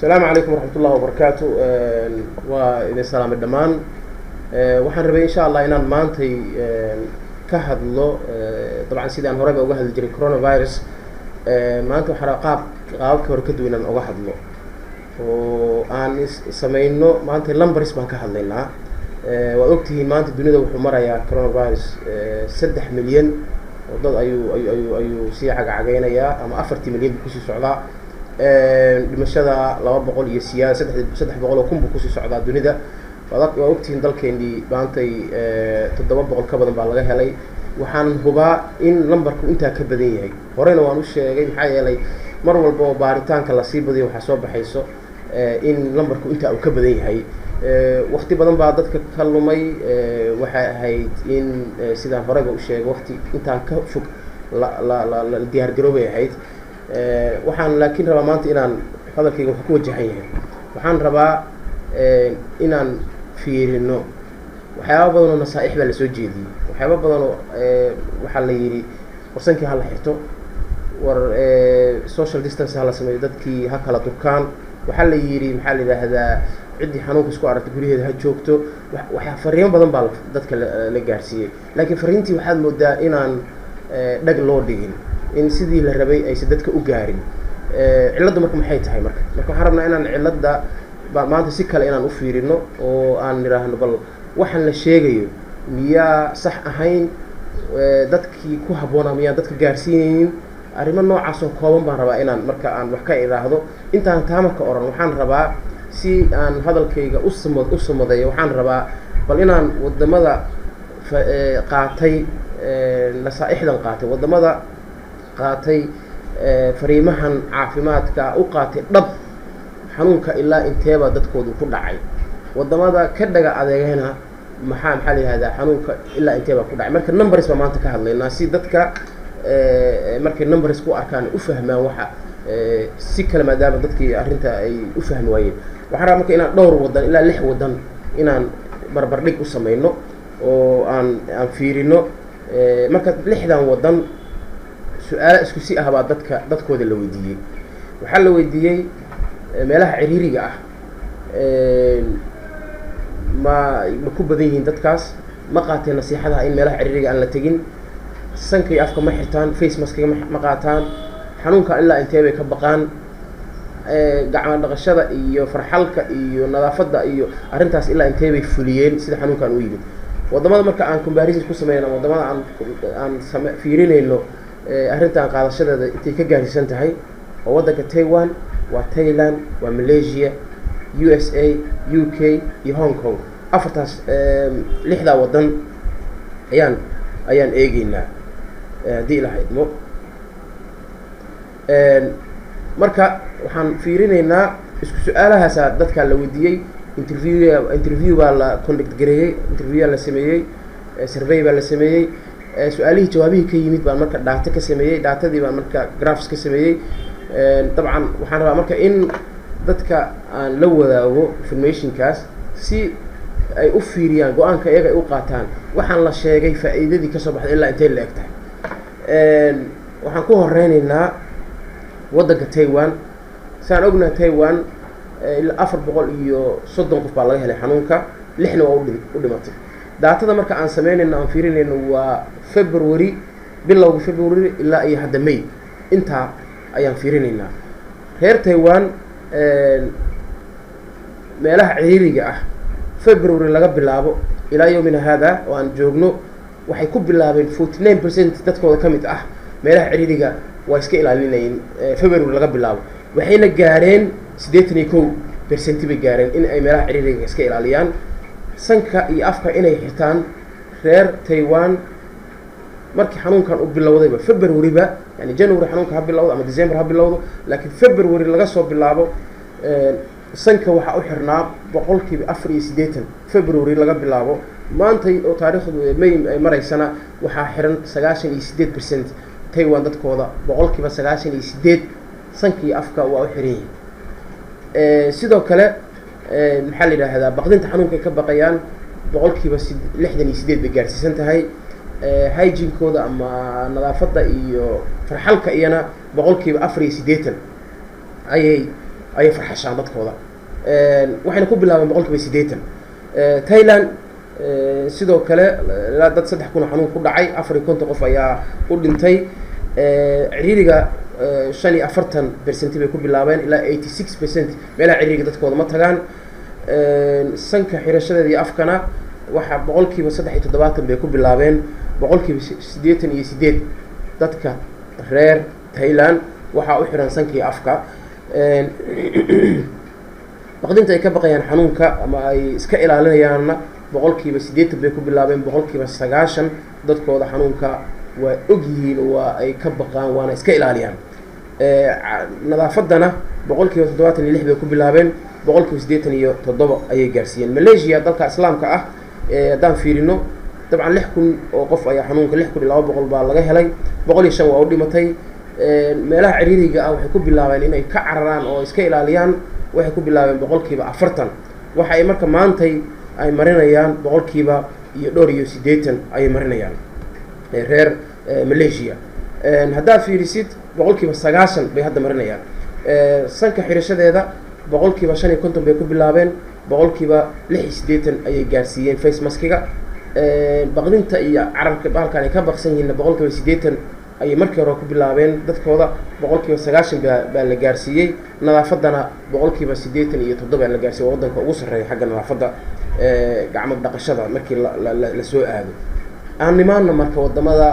السلام عليكم ورحمة الله وبركاته وإذا سلام الدمان وحن ربي إن شاء الله إن مانتي كهذا له طبعا سيدان هربا وجهد الجري كورونا فيروس مانتو حرقات قاوك وركدوا إن وجهد له وأنا سمينه مانتي لمبرس ما كهذا لنا وقتها مانتي الدنيا وحمرة يا كورونا فيروس 6 مليون وضد أيو سياحة عجينة يا أما 4 مليون بكسي سعودة dhimashada 200 iyo siyaasad 300 kun ku sii socda dunida waa ogtiin dalkeenii baantay 700 ka badan baa laga helay waxaan hubaa in lambarku inta ka badan yahay horena waan u sheegay maxay yeelay mar walba oo baaritaanka la sii badiyo waxa soo baxayso in lambarku inta uu ka badan yahay waqti badan baa dadka ka lumay waxa ahayd in sidaan horeba u sheegay waqti intaan ka fog la diyaar garoobay ahayd waxaan laakiin rabaa maanta inaan hadalkayga wax ku wajahan yahay waxaan rabaa inaan fiirino waxyaabo badan oo nasaaix baa la soo jeediyay waxyaabo badan oo waxa la yiri warsankii hal xirto war social distance hala sameeyo dadkii ha kala durkaan waxa la yiri maxaa la yiraahdaa cidii xanuunka isku aragtay gurigeeda ha joogto waxa fariin badan baa dadka la gaarsiiyay laakiin fariintii waxaad moodaa inaan dhag loo dhigin in sidii la rabay ay dadka u gaarin ciladu marka maxay tahay marka waxaan rabnaa inaan cilada maanta si kale inaan u fiirino oo aan niraahno bal waxaan la sheegayo miyaa sax ahayn dadkii ku haboona miyaa dadka gaarsiinayeen arrimo noocaas oo kooban baan rabaa inaan marka aan wax ka iraahdo intaan taamaka oran waxaan rabaa si aan hadalkayga u samadeeyo waxaan rabaa bal inaan wadamada qaatay nasaaixdan qaatay wadamada qaatay fariimahan caafimaadka u qaatay dhab xanuunka ilaa inteeba dadkoodu ku dhacay wadamada ka dhaga adeegana maxaa la yiraahdaa xanuunka ilaa inteeba ku dhacay marka numbers ba maanta ka hadlaynaa si dadka markay numbers ku arkaan u fahmaan waxa si kala maadaama dadkii arinta ay u fahmi waayeen waxaan rabaa marka inaan dhowr wadan ilaa 6 wadan inaan barbardhig u sameeyno oo aan fiirino marka 6dan wadan su'aalo isku si ah baa dadkooda la weydiiyay waxa la weydiiyay meelaha ciriiriga ah ma ku badan yihiin dadkaas ma qaateen nasiixadaha in meelaha ciriiriga aan la tagin sanka iyo afka ma xirtaan face mask ma qaataan xanuunka ilaa intee bay ka baqaan gacmo dhaqashada iyo farxalka iyo nadaafada iyo arintaas ilaa intee bay fuliyeen sida xanuunkan u yimid wadamada marka aan comparison ku sameeyno wadamada aan fiirinayno arrintan qaadashadeeda intay ka gaarsiisan tahay oo wadanka Taiwan waa Thailand waa Malaysia USA UK iyo Hong Kong afartaas 6da wadan ayaan eegaynaa hadii la haydmo marka waxaan fiirinaynaa isku su'aalahaas dadka la weydiiyay interview baa la conduct gareeyay interview la sameeyay survey baa la sameeyay su'aalihii jawaabihii ka yimid baan marka data ka sameeyay datadii baan marka graphs ka sameeyay dabcan waxaan rabaa marka in dadka aan la wadaago information kaas si ay u fiiriyaan go'aanka iyaga ay u qaataan waxaan la sheegay faa'iidadii ka soo baxday ilaa intee la egtahay waxaan ku horeynaynaa wadanka Taiwan saan ognahay Taiwan ilaa 430 qof baa laga helay xanuunka 6na waa u dhimatay daatada marka aan sameynayno aan fiirinayno waa February bilowga February ilaa iyo hadda May inta ayaan fiirinaynaa reer Taiwan meelaha ciriiriga ah February laga bilaabo ilaa yoomina hada oo aan joogno waxay ku bilaabeen 49% dadkooda kamid ah meelaha ciriiriga waa iska ilaalinayeen February laga bilaabo waxayna gaareen 82% bay gaareen in ay meelaha ciriiriga iska ilaaliyaan sanka iyo afka inay xirtaan reer Taiwan markii xanuunkan u bilowdayba February ba yani January xanuunka ha bilowdo ama December ha bilowdo laakiin February laga soo bilaabo sanka waxa u xirnaa 480 February laga bilaabo maanta oo taariikhdu May ay maraysana waxa xiran 98% Taiwan dadkooda 98 sanka iyo afka waa u xiran sidoo kale maxaa la yiraahdaa baqdinta xanuunka ka baqayaan 68 bay gaarsiisan tahay hygiene kooda ama nadaafada iyo farxalka iyana 480 ayay farxashaan dadkooda waxayna ku bilaabeen boqolkiiba 80 Thailand sidoo kale ilaa dad 3,000 xanuun ku dhacay 450 qof ayaa u dhintay ciriiriga 45% bay ku bilaabeen ilaa 86% meelaha ciriiriga dadkooda ma tagaan sanka xirashadeeda iyo afkana waxa boqolkiiba 73 bay ku bilaabeen boqolkiiba 88 dadka reer Thailand waxa u xiran sankii afka baqdinta ay ka baqayaan xanuunka ama ay iska ilaalinayaanna boqolkiiba 80 bay ku bilaabeen boqolkiiba 90 dadkooda xanuunka waa ogyihiin waa ay ka baqaan waana iska ilaaliyaan nadaafadana boqolkiiba 76 bay ku bilaabeen boqolkiiba 87 ayay gaarsiiyeen Malaysia dalka islaamka ah haddaan fiirino dabcan 6,000 oo qof ayaa xanuunka 6,200 baa laga helay 105 waa u dhimatay meelaha ciriiriga ah waxay ku bilaabeen inay ka cararaan oo iska ilaaliyaan waxay ku bilaabeen boqolkiiba 40 waxa ay marka maantay ay marinayaan boqolkiiba iyo dhowr iyo 80 ay marinayaan reer Malaysia haddaad fiirisid boqolkiiba 90 bay hadda marinayaan sanka xirashadeeda boqolkiiba 55 bay ku bilaabeen boqolkiiba 86 ayay gaarsiiyeen face maskiga baqdinta iyo carabka bahalkan ay ka baqsan yihiin boqolkiiba 80 ay markii hore ku bilaabeen dadkooda boqolkiiba 90 baa la gaarsiiyey nadaafadana boqolkiiba 87 baa la gaarsiiyey wadanka ugu sareeya xagga nadaafada gacmo dhaqashada markii la soo aado aan nimaanna marka wadamada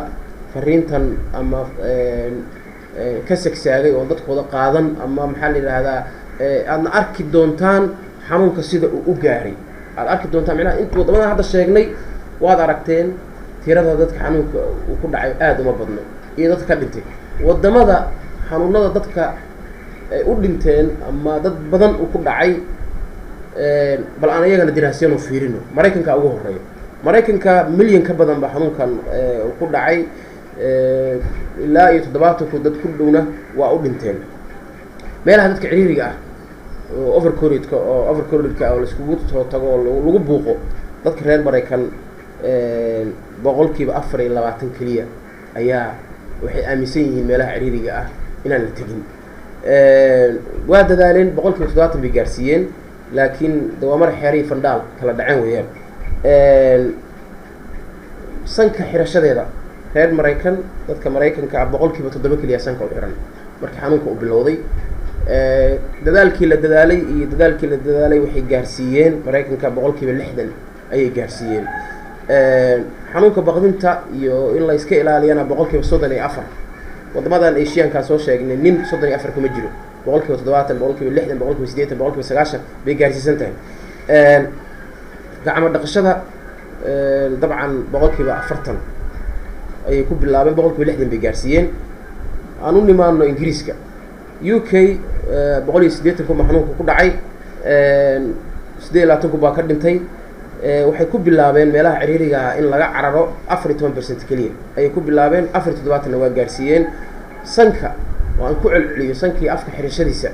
fariintan ama ka sagsaagay oo dadkooda qaadan ama maxaa la yiraahdaa aadna arki doontaan xanuunka sida uu u gaaray aad arki doontaan macnaha inta wadamada hadda sheegnay waad aragteen tirada dadka xanuunka uu ku dhacay aad uma badno iyo dadka ka dhintay wadamada xanuunada dadka ay u dhinteen ama dad badan uu ku dhacay bal aan iyagana diraasiyano fiirino Mareykanka ugu horeeyo Mareykanka milyan ka badan ba xanuunkan ku dhacay ilaa iyo 70 dad ku dhowna waa u dhinteen meelaha dadka ciriiriga ah overcrowdedka oo la iskugu tago lagu buuqo dadka reer Mareykan boqolkiiba 24 kaliya ayaa waxay aaminsan yihiin meelaha ciriiriga ah inaan la tagin waa dadaaleen boqolkiiba 70 bay gaarsiiyeen laakiin dawaamar xeeray fandhaal kala dhaceen weeyaan sanka xirashadeeda reer Mareykan dadka Mareykanka boqolkiiba 7 kaliya sanka u xiran markii xanuunka uu bilowday dadaalkii la dadaalay waxay gaarsiiyeen Mareykanka boqolkiiba 60 ayay gaarsiiyeen xanuunka baqdinta iyo in la iska ilaaliyana boqolkiiba 34 wadamadan Asianka soo sheegnay nin 34 kuma jiro boqolkiiba 70 boqolkiiba 60 boqolkiiba 80 boqolkiiba 90 bay gaarsiisan tahay gacmo dhaqashada dabcan boqolkiiba 40 ayay ku bilaabeen boqolkiiba 60 bay gaarsiiyeen aan u nimaano Ingiriiska UK 180 kuma xanuunka ku dhacay 28 baa ka dhintay waxay ku bilaabeen meelaha ciriiriga in laga cararo 14% kaliya ayay ku bilaabeen 47 waa gaarsiiyeen sanka waan ku celceliyo sankii afka xirashadiisa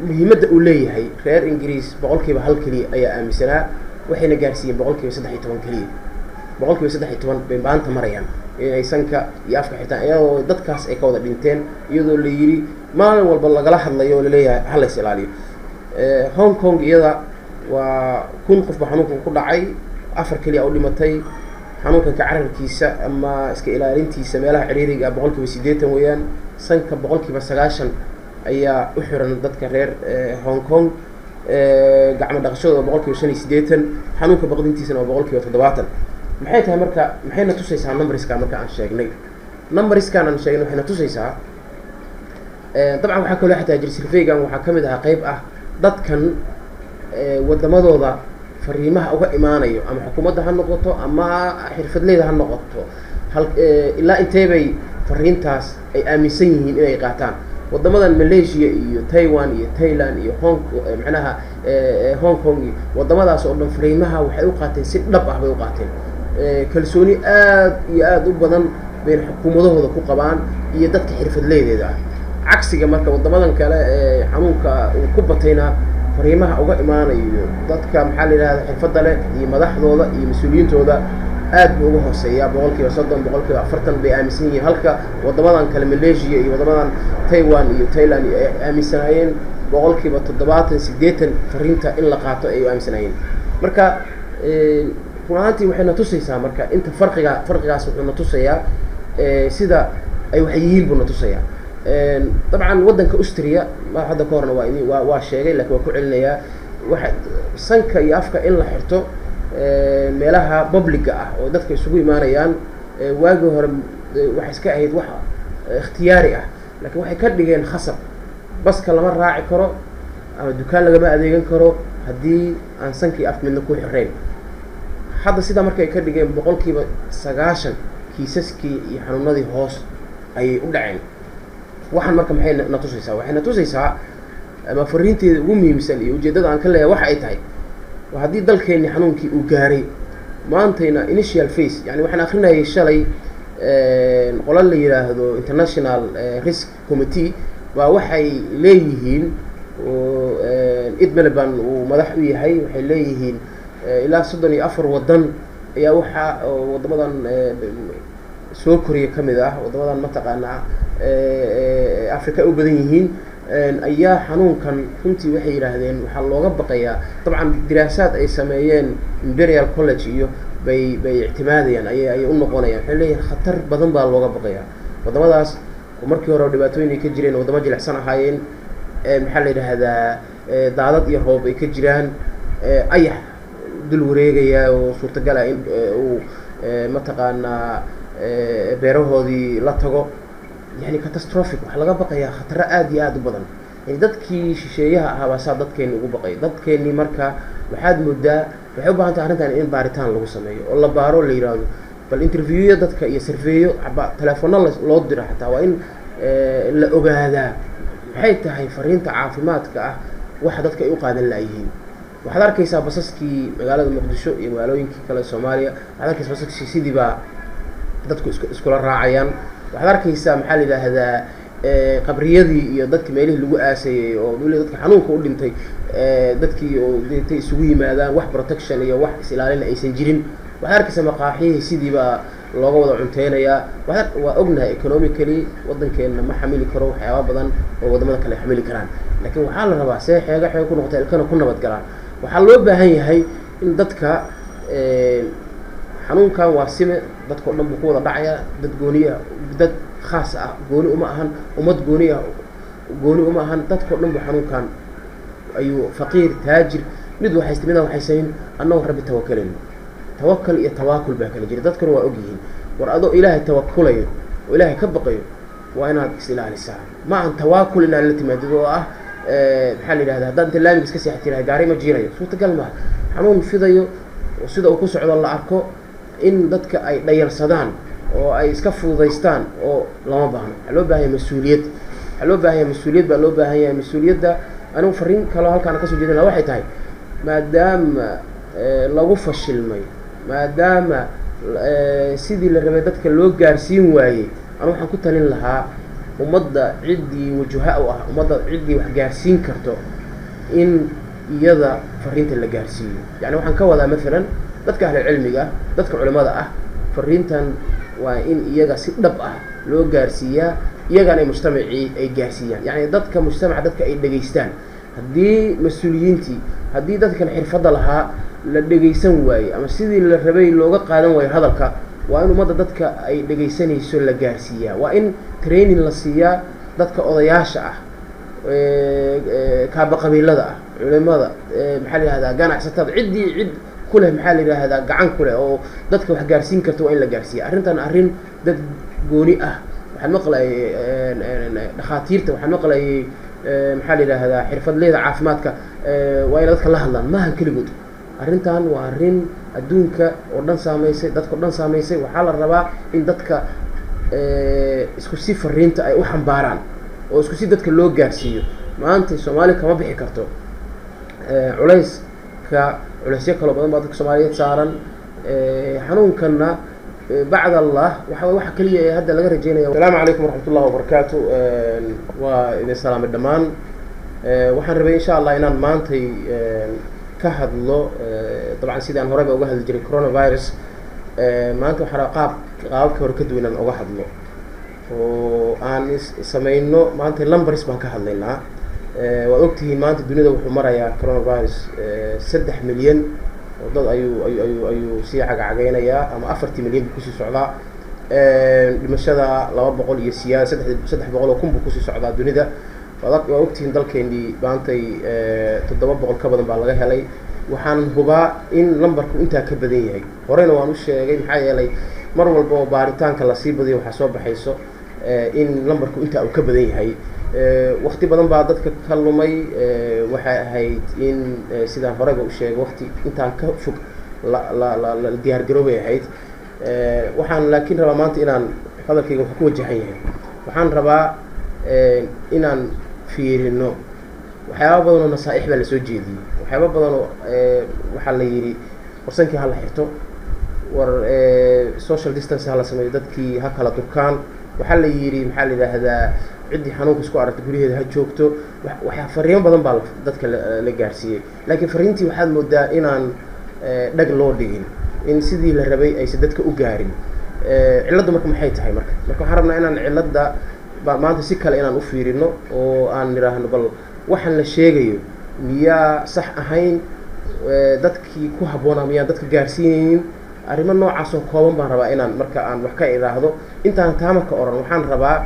muhiimadda uu leeyahay reer Ingiriis boqolkiiba 1 kaliya ayaa aaminsanaa waxayna gaarsiiyeen boqolkiiba 13 kaliya boqolkiiba 13 bay maanta marayaan inay sanka iyo afka xirtaan iyadoo dadkaas ay ka wada dhinteen iyadoo la yiri maalin walba lagala hadlayo la leeyahay hal is ilaaliyo Hong Kong iyada waa kun qof ba xanuunka ku dhacay 4 kaliya u dhimatay xanuunka ka cararkiisa ama iska ilaalintiisa meelaha ciriiriga boqolkiiba 80 weeyaan sanka boqolkiiba 90 ayaa u xiran dadka reer Hong Kong gacmo dhaqashada boqolkiiba 85 xanuunka baqdintiisana waa boqolkiiba 70 maxay tahay marka maxayna tusaysaa numberska marka aan sheegnay numberskan aan sheegnay waxayna tusaysaa dabcan waxa kale xataa jirsilfeygan waxa kamid ah qayb ah dadkan wadamadooda fariimaha uga imaanayo ama xukuumadda ha noqoto ama xirfadleyda ha noqoto ilaa intee bay fariintaas ay aaminsan yihiin inay qaataan wadamadan Malaysia iyo Taiwan iyo Thailand iyo Hong Kong wadamadaas oo dhan fariimaha waxay u qaateen si dhab ah bay u qaateen kalsooni aad u badan bay xukuumadahooda ku qabaan iyo dadka xirfadleyda ah cagsiga marka wadamadan kale xanuunka uu ku batayna fariimaha uga imaanayo dadka maxaa la yiraahdaa xirfadda leh iyo madaxdooda iyo mas'uuliyiintooda aad buu uga hooseeyaa boqolkiiba 30 boqolkiiba 40 bay aaminsan yihiin halka wadamadan kale Malaysia iyo wadamadan Taiwan iyo Thailand ay aaminsanaayeen boqolkiiba 70 80 fariinta in la qaato ay aaminsanaayeen marka runtii waxay na tusaysaa marka inta farqigaas wuxuu na tusayaa sida ay wax yihiin buu na tusayaa طبعا waddanka Austria ma hadda ka horna waa sheegay laakiin waa ku celinayaa waxa sanka iyo afka in la xirto meelaha public ah oo dadka isugu imaanayaan waagi hore waxa iska ahayd wax ikhtiyaari ah laakiin waxay ka dhigeen khasab baska lama raaci karo ama dukaan lagama adeegan karo haddii aan sankii af midna ku xireen hadda sida markay ka dhigeen boqolkiiba 90 kiisaskii iyo xanuunadii hoos ayay u dhaceen waxaan marka maxay na tusaysaa waxay na tusaysaa ama fariinteeda ugu muhiimsan iyo ujeedada aan ka leeyahay waxa ay tahay haddii dalkeeni xanuunkii uu gaaray maantayna initial phase yani waxaan akrinayay shalay qolal la yiraahdo international risk committee waa waxay leeyihiin oo idmelban uu madax u yahay waxay leeyihiin ilaa 34 wadan ayaa waxa wadamadan soo koriya kamid ah wadamadan mataqaana Afrika u badan yihiin ayaa xanuunkan runtii waxay yiraahdeen waxa looga baqayaa dabcan diraasaad ay sameeyeen Imperial College iyo bay ictimaadayaan ay u noqonayaan waxay leeyihiin khatar badan baa looga baqayaa wadamadaas markii hore dhibaatooyin ay ka jireen wadamo jilicsan ahaayeen maxaa la yiraahdaa daadad iyo roob ay ka jiraan ayax dul wareegaya oo suurtagal ah in uu mataqaana beerahoodii la tago يعني catastrophic waxa laga baqayaa khatar aad iyo aad u badan in dadkii shisheeyaha ahaa saa dadkeeni ugu baqay dadkeeni marka waxaad moodaa waxay u baahan tahay arrintan in baaritaan lagu sameeyo oo la baaro la yiraahdo bal interview dadka iyo surveyo telefoonno loo diro xataa waa in la ogaadaa maxay tahay fariinta caafimaadka ah waxa dadka ay u qaadan laayihiin waxaad arkaysaa basaskii magaalada Muqdisho iyo magaalooyinkii kale Soomaaliya waxaad arkaysaa basaskii sidii baa dadku iskula raacayaan waxaad arkaysaa maxaa la yiraahdaa qabriyadii iyo dadka meelihii lagu aasayay oo dawladda dadka xanuunka u dhintay dadkii oo deetay isugu yimaadaan wax protection iyo wax is-ilaalin aysan jirin waxaad arkaysaa maqaaxiyihii sidii baa looga wada cunteynaya waa ognahay economically waddankeena ma xamili karo waxyaabo badan oo wadamada kale xamili karaan laakiin waxaa la rabaa see xeega ku noqotay ilkana ku nabad galaan waxaa loo baahan yahay in dadka xanuunkan waa sime dadka dhan buu ku wada dhacaya dad gooniya dad khaas ah gooni uma ahan umad gooniya gooni uma ahan dadka dhan buu xanuunkan ayuu faqiir taajir mid waxay sayn annagu rabbi tawakkalin tawakkal iyo tawakkul baa kala jira dadkuna waa og yihiin war adoo ilaahay tawakkulayo oo ilaahay ka baqayo waa inaad islaalisaa ma aan tawakkul inaad la timaado oo ah maxaa la yiraahdaa haddaan talaamiga iska seextirahay gaari ma jiirayo suurtagal ma xanuun fidayo oo sida uu ku socdo la arko in dadka ay dhayalsadaan oo ay iska fududaystaan oo lama baahno waxa loo baahan yahay mas'uuliyad waxa loo baahan yahay mas'uuliyad baa loo baahan yahay mas'uuliyadda anigu fariin kale halkaan ka soo jeedina waxay tahay maadaama lagu fashilmay maadaama sidii la rabay dadka loo gaarsiin waayay anigu waxaan ku talin lahaa ummadda ciddii wajaha u ah ummadda ciddii wax gaarsiin karto in iyada fariinta la gaarsiiyo yani waxaan ka wadaa maalan dadka ahli cilmiga dadka culimada ah fariintan waa in iyaga si dhab ah loo gaarsiiyaa iyagana ay mujtamacii ay gaarsiiyaan yani dadka mujtamaca dadka ay dhageystaan haddii mas'uuliyiintii haddii dadkan xirfadda lahaa la dhageysan waaye ama sidii la rabay looga qaadan waayo hadalka waa in ummadda dadka ay dhageysanayso la gaarsiiyaa waa in training la siiyaa dadka odayaasha ah kaaba qabiilada ah culimada maxaa la yiraahdaa ganacsatada cid kule maxaa la yiraahdaa gacan kule oo dadka wax gaarsiin karto waa in la gaarsiiyo arrintan arrin dad gooni ah waxaan maqlay dhakhaatiirta waxaan maqlay maxaa la yiraahdaa xirfadleyda caafimaadka waa in dadka la hadlaan maahan keligood arrintan waa arrin adduunka oo dhan saameysay dadka oo dhan saameysay waxaa la rabaa in dadka isku si fariinta ay u xambaaraan oo isku si dadka loo gaarsiiyo maanta Soomaaliya kama bixi karto culaysyo kala badan baa dadka Soomaaliyeed saaran xanuunkanna bacda Allah waxa kaliya ee hadda laga rajeynayo Assalaamu calaykum waraxmatullaahi wabarakaatu waa idin salaamay dhamaan waxaan rabay insha Allah inaan maantay ka hadlo dabcan sidaan horeba uga hadli jiray coronavirus maanta waxaa qaababka hore ka duwan aan uga hadlo oo aan samayno maanta numbers baan ka hadlaynaa. waa ogtihiin maanta dunida wuxuu marayaa coronavirus 3 milyan oo dad ayuu sii cagacagaynayaa ama 40 milyan buu kusii socdaa. dhimashada 200 iyo siyaad 300 oo kun buu kusii socdaa dunida. waa ogtihiin dalkeennii maantay 700 ka badan baa laga helay. waxaan hubaa in lambarku intaa ka badan yahay. horeyna waan u sheegay maxaa yeelay mar walba oo baaritaanka lasii badiyo waxaa soo baxayso in lambarku intaa uu ka badan yahay. waqti badan baa dadka ka lumay. waxay ahayd in sidaan horeyba u sheegay waqti intaan ka fog la diyaargaroobay ahayd. waxaan laakiin rabaa maanta inaan hadalkayga wax ku wajahan yahay. waxaan rabaa inaan fiirino waxyaaba badan oo nasaaix baa lasoo jeediyey. waxyaaba badan oo waxaa la yidhi warsankii ha la xirto, war social distance ha la sameeyo, dadkii ha kala durkaan. waxaa la yidhi maxaa la yidhaahdaa ciddii xanuunka isku aragta guryaheeda ha joogto. fariimo badan baa dadka la gaarsiiyey, laakiin fariintii waxaad moodaa inaan dhag loo dhigin, in sidii la rabay aysan dadka u gaarin. cilladdu marka maxay tahay marka waxaan rabnaa inaan cilladda maanta si kale inaan u fiirino oo aan nidhaahno bal waxaan la sheegayo miyaa sax ahayn, dadkii ku habboonaa miyaan dadka gaarsiinaynin. arrimo noocaasoo kooban baan rabaa inaan marka aan wax ka idhaahdo. intaan taamarka oran waxaan rabaa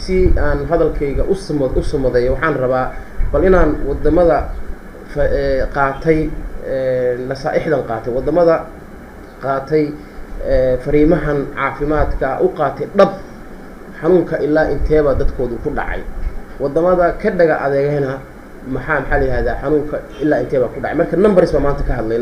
si aan hadalkayga u samadeeyo, waxaan rabaa bal inaan wadamada qaatay nasaaixdan qaatay, wadamada qaatay fariimahan caafimaadka u qaatay dhab xanuunka ilaa inteeba dadkoodu ku dhacay, wadamada ka dhaga adeegayna maxaa la yihahdaa xanuunka ilaa inteeba ku dhacay. marka numbers baa maanta ka hadlayna.